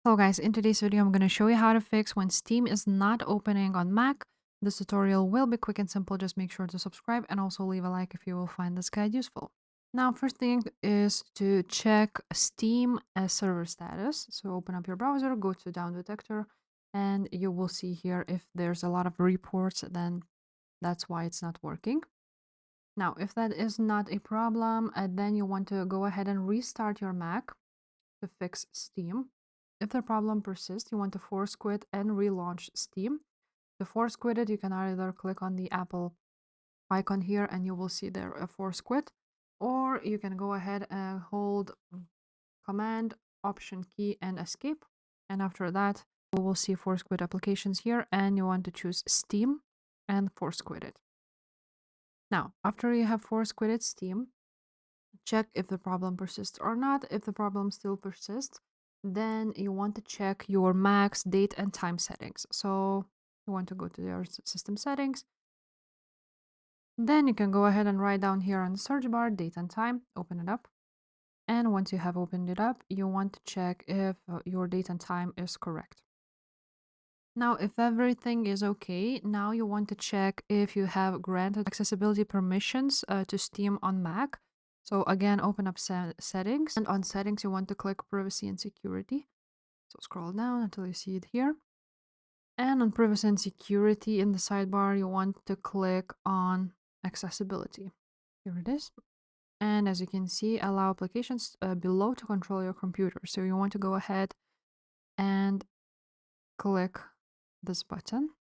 Hello guys, in today's video I'm going to show you how to fix when Steam is not opening on Mac. This tutorial will be quick and simple, just make sure to subscribe and also leave a like if you will find this guide useful. Now first thing is to check Steam as server status. So open up your browser, go to down detector, and you will see here if there's a lot of reports, then that's why it's not working. Now if that is not a problem, then you want to go ahead and restart your Mac to fix Steam. If the problem persists, you want to force quit and relaunch Steam. To force quit it, you can either click on the Apple icon here and you will see there a force quit, or you can go ahead and hold Command, Option key, and Escape. And after that, you will see force quit applications here, and you want to choose Steam and force quit it. Now, after you have force quitted Steam, check if the problem persists or not. If the problem still persists, then you want to check your Mac's date and time settings. So you want to go to your system settings. Then you can go ahead and write down here on the search bar, date and time, open it up. And once you have opened it up, you want to check if your date and time is correct. Now, if everything is okay, now you want to check if you have granted accessibility permissions to Steam on Mac. So again, open up settings, and on settings, you want to click privacy and security. So scroll down until you see it here. And on privacy and security in the sidebar, you want to click on accessibility. Here it is. And as you can see, allow applications below to control your computer. So you want to go ahead and click this button.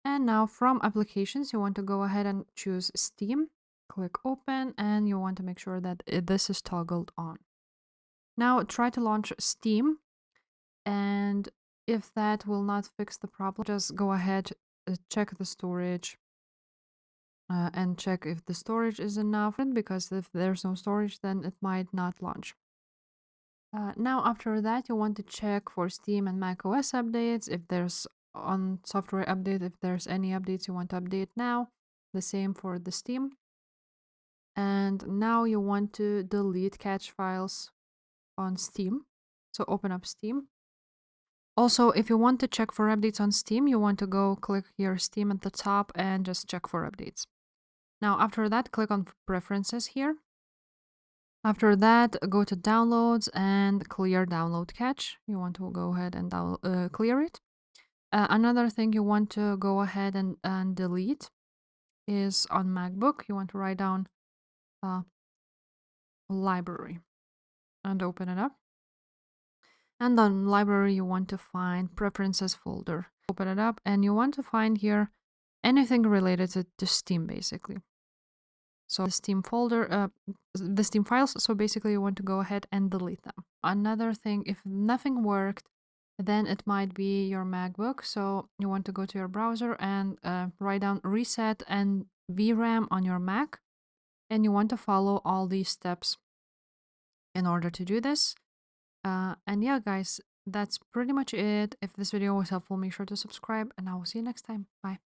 And now from applications, you want to go ahead and choose Steam, click open, and you want to make sure that this is toggled on. Now try to launch Steam, and if that will not fix the problem, just go ahead, check the storage, and check if the storage is enough, because if there's no storage, then it might not launch. Now after that, you want to check for Steam and macOS updates. If there's on software update, if there's any updates you want to update now, the same for the Steam. And now you want to delete cache files on Steam. So open up Steam. Also, if you want to check for updates on Steam, you want to go click here Steam at the top and just check for updates. Now after that, click on preferences here. After that, go to downloads and clear download cache. You want to go ahead and clear it. Another thing you want to go ahead and delete is on MacBook. You want to write down library and open it up. And on library, you want to find preferences folder. Open it up and you want to find here anything related to Steam, basically. So the Steam folder, the Steam files, so basically you want to go ahead and delete them. Another thing, if nothing worked, then it might be your MacBook. So you want to go to your browser and write down reset NVRAM on your Mac. And you want to follow all these steps in order to do this. And yeah, guys, that's pretty much it. If this video was helpful, make sure to subscribe and I will see you next time. Bye.